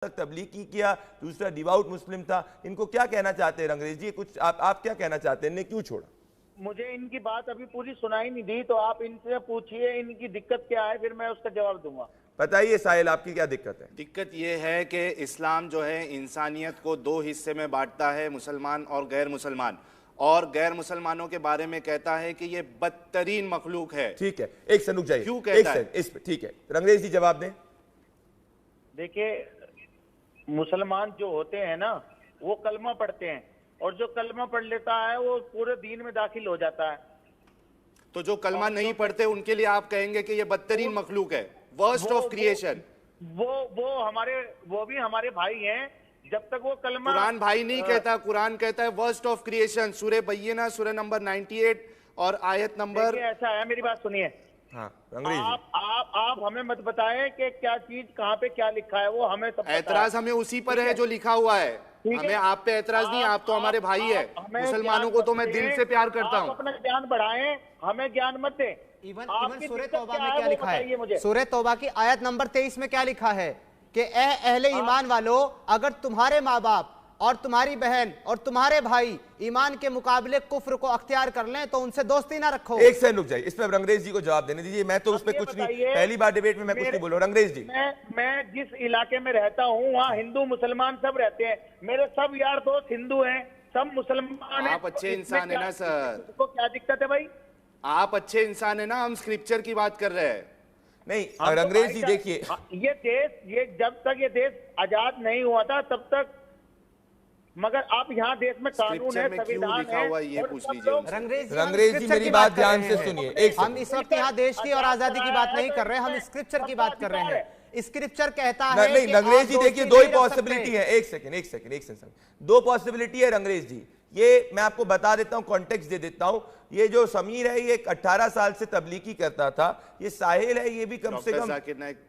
तक तबलीगी किया, दूसरा डिवाउट मुस्लिम था। इनको क्या कहना चाहते हैं रंगरेज जी? कुछ आप क्या कहना चाहते हैं? इन्हें क्यों छोड़ा? मुझे इनकी बात अभी पूरी सुनाई नहीं दी, तो आप इनसे पूछिए इनकी दिक्कत क्या है, फिर मैं उसका जवाब दूंगा। बताइए साहिल, आपकी क्या दिक्कत है? दिक्कत यह है कि इस्लाम जो है इंसानियत को दो हिस्से में बांटता है, मुसलमान और गैर मुसलमान, और गैर मुसलमानों के बारे में कहता है कि ये बदतरीन मखलूक है। ठीक है, एक सेकंड रुक जाइए। क्यों कहता है? इस पे ठीक है, रंगरेज जी जवाब दें। देखिए, मुसलमान जो होते हैं ना, वो कलमा पढ़ते हैं, और जो कलमा पढ़ लेता है वो पूरे दीन में दाखिल हो जाता है। तो जो कलमा नहीं पढ़ते उनके लिए आप कहेंगे कि ये बदतरीन मखलूक है, वर्स्ट ऑफ क्रिएशन। वो भी हमारे भाई हैं, जब तक वो कलमा। कुरान भाई नहीं कहता, कुरान कहता है वर्स्ट ऑफ क्रिएशन। सूरह बय्यिना सूरह नंबर 98 और आयत नंबर। ऐसा है, मेरी बात सुनिए। हाँ, रंगरेज आप हमें मत बताएं कि क्या चीज कहाँ पे क्या लिखा है, वो हमें सब एतराज हमें उसी पर है जो लिखा हुआ है। हमें आप पे एतराज नहीं, आप तो हमारे भाई है। मुसलमानों को तो मैं दिल से प्यार करता हूँ। अपना ज्ञान बढ़ाएं, हमें ज्ञान मत दें। इवन सूरह तौबा में क्या लिखा है? सूरह तौबा की आयत नंबर 23 में क्या लिखा है कि ए अहले ईमान वालों, अगर तुम्हारे माँ बाप और तुम्हारी बहन और तुम्हारे भाई ईमान के मुकाबले कुफ्र को अख्तियार कर लें तो उनसे दोस्ती ना रखो। एक सेकंड रुक जाइए, इस पर रंगरेज जी को जवाब देने दीजिए। मैं तो उसमें कुछ नहीं, पहली बार डिबेट में मैं कुछ नहीं बोल रहा। रंगरेज जी, मैं जिस इलाके में रहता हूँ वहाँ हिंदू मुसलमान सब रहते हैं, मेरे सब यार दोस्त हिंदू हैं, सब मुसलमान हैं। आप अच्छे इंसान है ना सर? तो क्या दिक्कत है भाई? आप अच्छे इंसान है ना? हम स्क्रिप्चर की बात कर रहे हैं। नहीं रंगरेज जी देखिए, ये जब तक ये देश आजाद नहीं हुआ था तब तक, मगर आप यहाँ देश में कानून है, संविधान है, ये पूछ लीजिए। रंगरेज जी मेरी बात ध्यान से सुनिए। हम इस वक्त यहाँ देश की और आजादी की बात नहीं कर रहे, हम स्क्रिप्चर की बात कर रहे हैं। स्क्रिप्चर कहता है नहीं रंगरेज जी देखिए, दो ही पॉसिबिलिटी है। एक सेकंड, दो पॉसिबिलिटी है रंगरेज जी। ये मैं आपको बता देता हूं, कॉन्टेक्स्ट दे देता हूं। ये जो समीर है ये 18 साल से तबलीगी करता था। ये साहिल है, ये भी कम से कम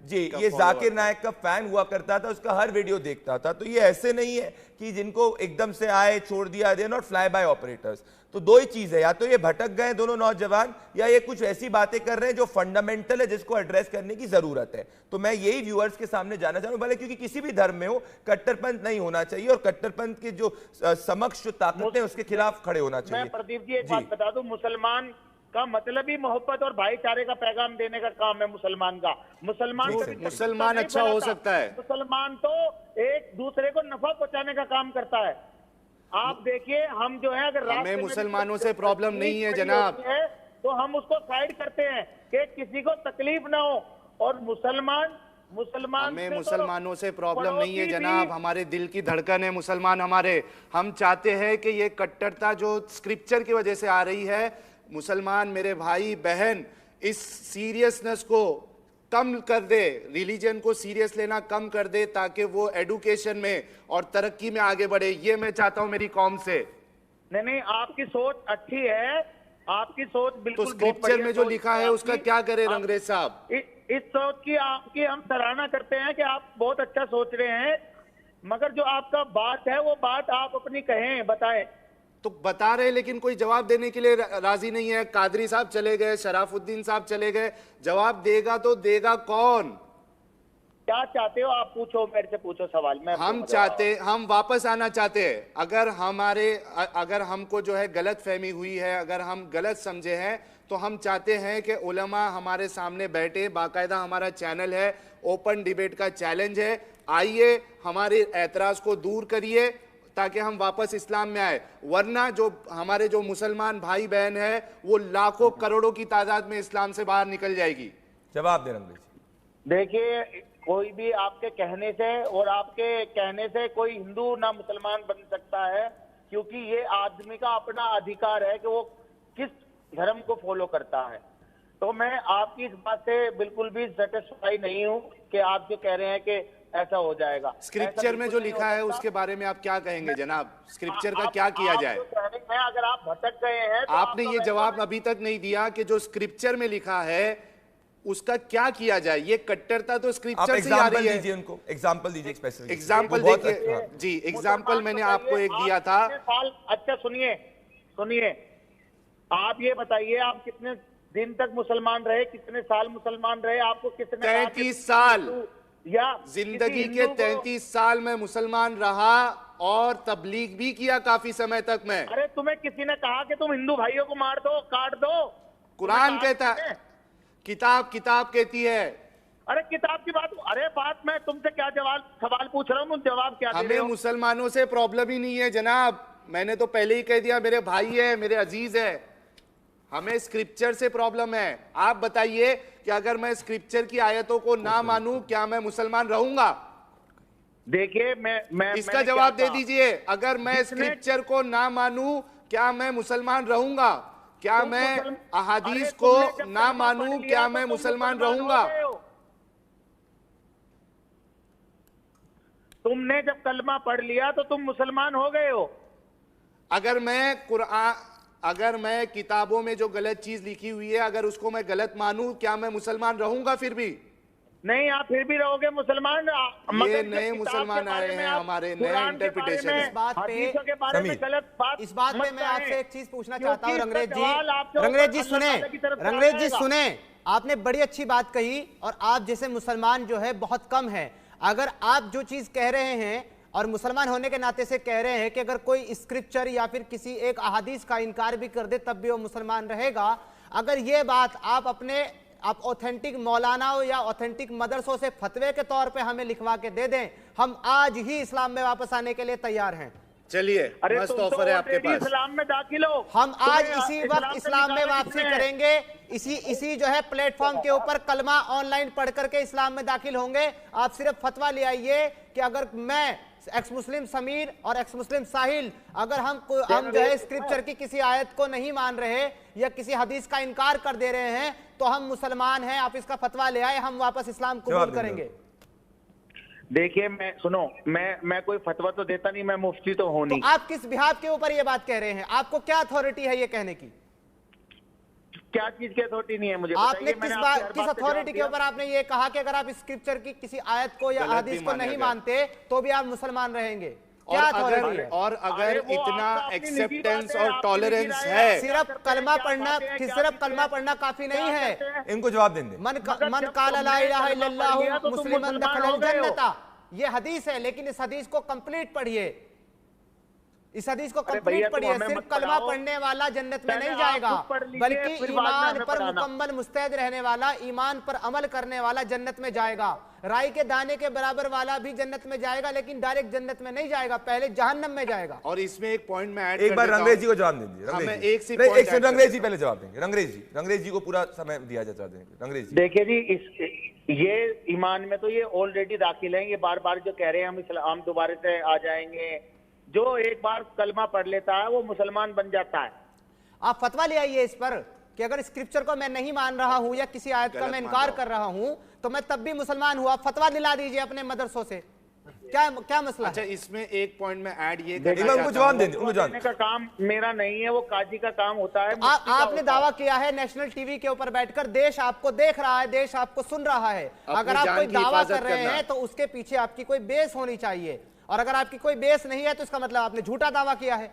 जी, ये जाकिर नायक का फैन हुआ करता था, उसका हर वीडियो देखता था। तो ये ऐसे नहीं है कि जिनको एकदम से आए छोड़ दिया, they not fly bye operators. तो दो ही चीज है, या तो ये भटक गए दोनों नौजवान, या ये कुछ ऐसी बातें कर रहे हैं जो फंडामेंटल है, जिसको एड्रेस करने की जरूरत है। तो मैं यही व्यूअर्स के सामने जाना चाहूंगा, भले क्योंकि किसी भी धर्म में हो कट्टरपंथ नहीं होना चाहिए, और कट्टरपंथ के जो समक्ष जो ताकतें हैं उसके खिलाफ खड़े होना चाहिए। मैं प्रदीप जी एक बात बता दूं, मुसलमान का मतलब ही मोहब्बत और भाईचारे का पैगाम देने का काम है मुसलमान का। मुसलमान अच्छा हो सकता है, मुसलमान तो एक दूसरे को नफा पहुंचाने का काम करता है। आप देखिए, हम जो है, अगर हमें मुसलमानों से प्रॉब्लम नहीं है जनाब, तो हम उसको साइड करते हैं कि किसी को तकलीफ ना हो। और हमें मुसलमानों से प्रॉब्लम नहीं है जनाब, हमारे दिल की धड़कन है मुसलमान हमारे। हम चाहते हैं कि ये कट्टरता जो स्क्रिप्चर की वजह से आ रही है, मुसलमान मेरे भाई बहन इस सीरियसनेस को कम कर दे, रिलीजन को सीरियस लेना कम कर दे, ताकि वो एडुकेशन में और तरक्की में आगे बढ़े। ये मैं चाहता हूं मेरी कौम से। नहीं, आपकी सोच अच्छी है, आपकी सोच बिल्कुल। तो स्क्रिप्चर में जो लिखा है उसका क्या करें रंगरेज साहब? इस सोच की आपकी हम सराहना करते हैं कि आप बहुत अच्छा सोच रहे हैं, मगर जो आपका बात है वो बात आप अपनी कहें, बताएं। तो बता रहे, लेकिन कोई जवाब देने के लिए राजी नहीं है। कादरी साहब चले गए, शराफुद्दीन साहब चले गए, जवाब देगा तो देगा कौन? क्या चाहते हो आप? पूछो, मेरे से पूछो सवाल। हम वापस आना चाहते हैं। अगर हमको जो है गलत फहमी हुई है, अगर हम गलत समझे हैं, तो हम चाहते हैं कि उलमा हमारे सामने बैठे। बाकायदा हमारा चैनल है, ओपन डिबेट का चैलेंज है। आइए, हमारे एतराज को दूर करिए ताकि हम वापस इस्लाम में आए। वरना जो हमारे जो मुसलमान भाई बहन है वो लाखों करोड़ों की तादाद में इस्लाम से बाहर निकल जाएगी। जवाब दे रंगरेज। देखिए, कोई भी आपके कहने से और आपके कहने से कोई हिंदू ना मुसलमान बन सकता है, क्योंकि ये आदमी का अपना अधिकार है कि वो किस धर्म को फॉलो करता है। तो मैं आपकी इस बात से बिल्कुल भी सेटिस्फाई नहीं हूँ कि आप जो कह रहे हैं कि ऐसा हो जाएगा। स्क्रिप्चर में जो लिखा है उसके बारे में आप क्या कहेंगे जनाब? स्क्रिप्चर का क्या किया जाए? अगर आप भटक गए हैं तो आपने ये जवाब अभी तक नहीं दिया कि जो स्क्रिप्चर में लिखा है उसका क्या किया जाए। ये कट्टरता तो स्क्रिप्चर से आ रही है। उनको एग्जांपल दीजिए, स्पेसिफिक एग्जांपल देखिए जी। एग्जांपल मैंने आपको एक दिया था। अच्छा सुनिए, आप ये बताइए, आप कितने दिन तक मुसलमान रहे, कितने साल मुसलमान रहे? आपको कितने? 33 साल। या जिंदगी के 33 साल में मुसलमान रहा और तबलीग भी किया काफी समय तक मैं। अरे तुम्हें किसी ने कहा कि तुम हिंदू भाइयों को मार दो, काट दो? कुरान कहता है, किताब कहती है। अरे किताब की बात मैं तुमसे क्या सवाल पूछ रहा हूँ, तुम जवाब क्या दे रहे हमें हो? मुसलमानों से प्रॉब्लम ही नहीं है जनाब, मैंने तो पहले ही कह दिया, मेरे भाई है, मेरे अजीज है। हमें स्क्रिप्चर से प्रॉब्लम है। आप बताइए कि अगर मैं स्क्रिप्चर की आयतों को ना मानूं, क्या मैं मुसलमान रहूंगा? देखिए मैं इसका जवाब दे दीजिए। अगर मैं स्क्रिप्चर को ना मानूं, क्या मैं मुसलमान रहूंगा? क्या मैं अहादीस को ना मानूं, क्या मैं मुसलमान रहूंगा? तुमने जब कलमा पढ़ लिया तो तुम मुसलमान हो गए हो। अगर मैं किताबों में जो गलत चीज लिखी हुई है, अगर उसको मैं गलत मानूं, क्या मैं मुसलमान रहूंगा? फिर भी नहीं, आप फिर भी रहोगे मुसलमान। ये नए मुसलमान आए हैं, हमारे नए इंटरप्रिटेशन। इस बात पे मैं आपसे एक चीज पूछना चाहता हूँ रंगरेज जी सुने। आपने बड़ी अच्छी बात कही और आप जैसे मुसलमान जो है बहुत कम है। अगर आप जो चीज कह रहे हैं और मुसलमान होने के नाते से कह रहे हैं कि अगर कोई स्क्रिप्चर या फिर किसी एक अहादीस का इनकार भी कर दे तब भी वो मुसलमान रहेगा, अगर ये बात आप ऑथेंटिक मौलानाओं या ऑथेंटिक मदरसों से फतवे के तौर पे हमें लिखवा के दे दें, हम आज ही इस्लाम में वापस आने के लिए तैयार हैं। चलिए, मस्त ऑफर है आपके पास। इस्लाम में दाखिल हो, हम आज इसी वक्त इस्लाम में वापसी करेंगे। इसी जो है प्लेटफॉर्म के ऊपर कलमा ऑनलाइन पढ़ करके इस्लाम में दाखिल होंगे। आप सिर्फ फतवा ले आइए कि अगर मैं एक्स मुस्लिम समीर और एक्स मुस्लिम साहिल, अगर हम जो है स्क्रिप्चर की किसी आयत को नहीं मान रहे या किसी हदीस का इनकार कर दे रहे हैं तो हम मुसलमान हैं, आप इसका फतवा ले आए, हम वापस इस्लाम कबूल करेंगे। देखिए मैं कोई फतवा तो देता नहीं, मैं मुफ्ती तो हूं नहीं। तो आप किस बिहाफ के ऊपर ये बात कह रहे हैं? आपको क्या अथॉरिटी है ये कहने की? क्या चीज की अथॉरिटी नहीं है मुझे? आपने किस अथॉरिटी के ऊपर आपने ये कहा कि अगर आप स्क्रिप्चर की किसी आयत को या हदीस को नहीं मानते तो भी आप मुसलमान रहेंगे? क्या अथॉरिटी है? और अगर इतना एक्सेप्टेंस और टॉलरेंस है, सिर्फ कलमा पढ़ना काफी नहीं है। इनको जवाब देंगे। मन काला ला इलाहा इल्लल्लाहु मुस्लिमन दखलल जन्नता, ये हदीस है, लेकिन इस हदीस को कंप्लीट पढ़िए। इस हदीस को कंप्लीट पढ़िए। सिर्फ कलमा पढ़ने वाला जन्नत में नहीं जाएगा, बल्कि ईमान पर मुकम्मल मुस्तैद रहने वाला, ईमान पर अमल करने वाला जन्नत में जाएगा। राई के दाने के बराबर वाला भी जन्नत में जाएगा, लेकिन डायरेक्ट जन्नत में नहीं जाएगा, पहले जहन्नम में जाएगा। और इसमें एक पॉइंट में ऐड एक बार रंगरेज जी को जवाब दीजिए। रंगरेज जी पहले जवाब देंगे। रंगरेज जी को पूरा समय दिया जाता है। रंगरेज जी देखिए जी, ये ईमान में तो ये ऑलरेडी दाखिल है। ये बार बार जो कह रहे हैं हम दोबारा से आ जाएंगे, जो एक बार कलमा पढ़ लेता है वो मुसलमान बन जाता है। आप फतवा ले आइए इस पर कि अगर स्क्रिप्चर को मैं नहीं मान रहा हूं या किसी आयत का मैं इनकार कर रहा हूं तो मैं तब भी मुसलमान हूं। आप फतवा दिला दीजिए अपने मदरसों से। क्या मसला? अच्छा, इसमें एक पॉइंट में ऐड ये उनको जवाब देने का काम मेरा नहीं है, वो काजी का काम होता है। आपने दावा किया है नेशनल टीवी के ऊपर बैठकर, देश आपको देख रहा है, देश आपको सुन रहा है। अगर आप कोई दावा कर रहे हैं तो उसके पीछे आपकी कोई बेस होनी चाहिए, और अगर आपकी कोई बेस नहीं है तो इसका मतलब आपने झूठा दावा किया है।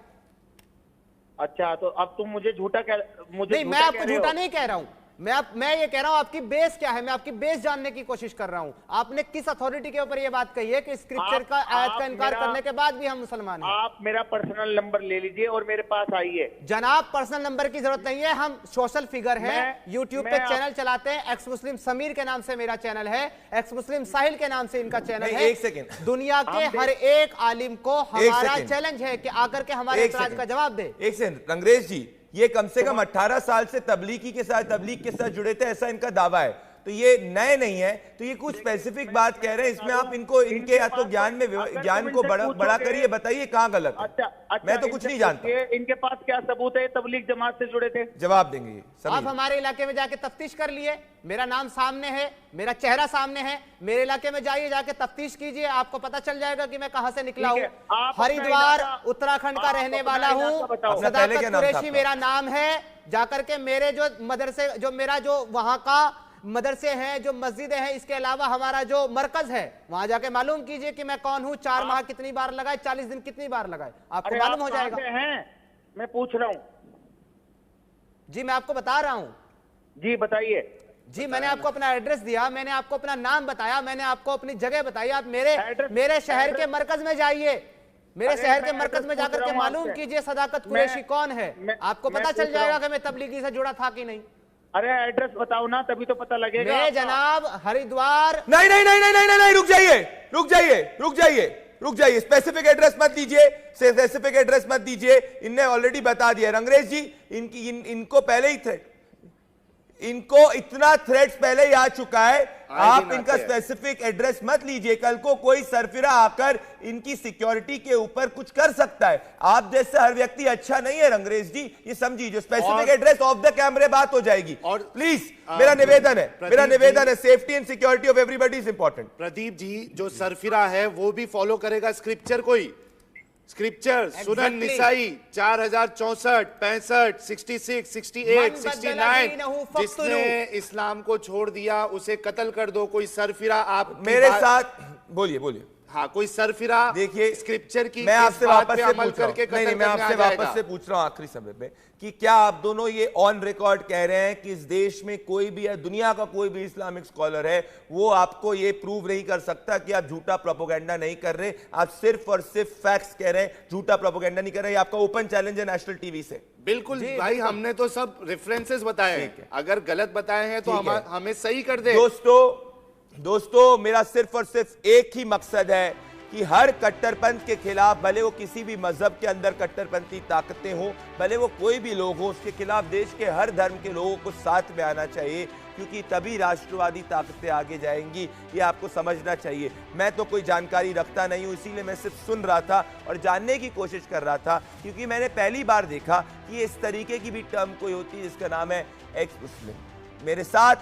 अच्छा, तो अब तुम मुझे झूठा नहीं, मैं आपको झूठा नहीं कह रहा हूं। मैं ये कह रहा हूं आपकी बेस क्या है, मैं आपकी बेस जानने की कोशिश कर रहा हूं। आपने किस अथॉरिटी के ऊपर ये बात कही है कि स्क्रिप्चर का आयत का इनकार करने के बाद भी हम मुसलमान हैं? आप मेरा पर्सनल नंबर ले लीजिए और मेरे पास आइए। जनाब, पर्सनल नंबर की जरूरत नहीं है, हम सोशल फिगर हैं, यूट्यूब पे चैनल चलाते हैं। एक्स मुस्लिम समीर के नाम से मेरा चैनल है, एक्स मुस्लिम साहिल के नाम से इनका चैनल है। एक सेकंड, दुनिया के हर एक आलिम को हमारा चैलेंज है कि आकर के हमारे इतराज का जवाब दे। एक सेकंड, रंगरेज जी, ये कम से कम 18 साल से तबलीग के साथ जुड़े थे, ऐसा इनका दावा है। तो ये नए नहीं है, तो ये कुछ स्पेसिफिक बात कह रहे हैं। इसमें आप इनको इनके या तो ज्ञान को बड़ा करिए, बताइए कहाँ गलत है। अच्छा, मैं तो कुछ नहीं जानता। इनके पास क्या सबूत है तबलीग जमात से जुड़े थे? जवाब देंगे। आप हमारे इलाके में जाके तफ्तीश कर लिए, मेरा नाम सामने है, मेरा चेहरा सामने है। मेरे इलाके में जाइए, जाके तफ्तीश कीजिए, आपको पता चल जाएगा कि मैं कहां से निकला हूं। हरिद्वार उत्तराखंड का रहने वाला हूं। सदाकत कुरैशी मेरा नाम है। जाकर के मेरे जो मदरसे, जो मेरा जो वहां का मदरसे हैं, जो मस्जिदें हैं, इसके अलावा हमारा जो मरकज है, वहां जाके मालूम कीजिए कि मैं कौन हूं, 4 माह कितनी बार लगाए, 40 दिन कितनी बार लगाए, आपको मालूम हो जाएगा। मैं पूछ रहा हूं जी, मैं आपको बता रहा हूं। जी बताइए। जी मैंने आपको अपना एड्रेस दिया, मैंने आपको अपना नाम बताया, मैंने आपको अपनी जगह बताई। आप मेरे शहर के मरकज में जाइए, मेरे शहर के मरकज में जाकर के मालूम कीजिए सदाकत कुरैशी कौन है, आपको पता चल जाएगा कि मैं तबलीगी से जुड़ा था कि नहीं। अरे एड्रेस बताओ ना, तभी तो पता लगेगा। मैं जनाब हरिद्वार। नहीं नहीं नहीं नहीं नहीं नहीं, रुक जाइए रुक जाइए रुक जाइए रुक जाइए, स्पेसिफिक एड्रेस मत दीजिए, स्पेसिफिक एड्रेस मत दीजिए। इनने ऑलरेडी बता दिया रंगरेज जी, इनको पहले ही इनको इतना थ्रेट्स पहले ही आ चुका है। आप इनका स्पेसिफिक एड्रेस मत लीजिए, कल को कोई सरफिरा आकर इनकी सिक्योरिटी के ऊपर कुछ कर सकता है। आप जैसे हर व्यक्ति अच्छा नहीं है रंगरेज जी, ये समझिए। जो स्पेसिफिक एड्रेस ऑफ द कैमरे बात हो जाएगी। और प्लीज मेरा निवेदन है, safety and security of everybody is important. Pradeep ji, जो सरफिरा है वो भी फॉलो करेगा स्क्रिप्चर, कोई स्क्रिप्चर सुनन निसाई 4064 65 66 68 69, जिसने इस्लाम को छोड़ दिया उसे कत्ल कर दो। कोई सरफिरा आप मेरे साथ बोलिए। हाँ, कोई सरफिरा देखिए स्क्रिप्चर की मैं आपसे वापस से अमल करके नहीं, मैं आपसे वापस से पूछ रहा हूं आखिरी समय पे कि क्या आप दोनों ये ऑन रिकॉर्ड कह रहे हैं कि इस देश में कोई भी है, दुनिया का कोई भी इस्लामिक स्कॉलर है, वो आपको ये प्रूव नहीं कर सकता कि आप झूठा प्रोपेगेंडा नहीं कर रहे, आप सिर्फ और सिर्फ फैक्ट्स कह रहे हैं, झूठा प्रोपेगेंडा नहीं कर रहे। आपका ओपन चैलेंज है नेशनल टीवी से। बिल्कुल भाई, हमने तो सब रेफरेंसेस बताए हैं, अगर गलत बताए हैं तो हमें सही कर दे। दोस्तों मेरा सिर्फ और सिर्फ एक ही मकसद है कि हर कट्टरपंथ के खिलाफ, भले वो किसी भी मजहब के अंदर कट्टरपंथी ताकतें हो, भले वो कोई भी लोग हो, उसके खिलाफ देश के हर धर्म के लोगों को साथ में आना चाहिए, क्योंकि तभी राष्ट्रवादी ताकतें आगे जाएंगी। ये आपको समझना चाहिए। मैं तो कोई जानकारी रखता नहीं हूं, इसीलिए मैं सिर्फ सुन रहा था और जानने की कोशिश कर रहा था, क्योंकि मैंने पहली बार देखा कि इस तरीके की भी टर्म कोई होती है जिसका नाम है एक्स मुस्लिम। मेरे साथ